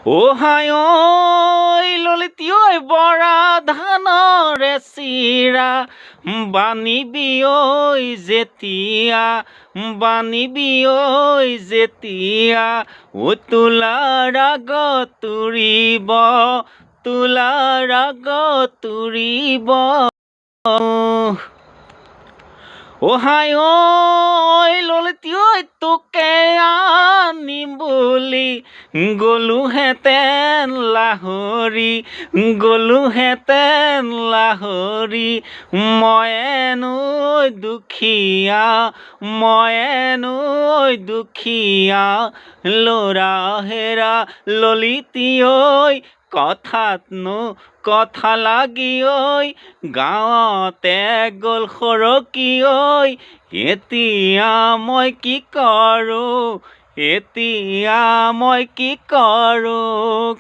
হাই ঐ ললিতী ঐ বৰা ধানৰে চিৰা বানিবি ঐ যেতিয়া বানিবি ঐ যেতিয়া তোলাৰ আগত তুৰিব তোলাৰ আগত তুৰিব হাই ঐ ললিতী ঐ তোকে আনিম বুলি গ'লোহেঁতেন লাহৰি গ'লোহেঁতেন লাহৰি মইনো দুখীয়া মইনো দুখীয়া ল'ৰা হেৰা ললিতী ঐ কথাতনো কথা লাগি ঐ গাঁৱতে গ'ল সৰকি ঐ এতিয়া মই কি কৰোঁ এতিয়া মই কি কৰোঁ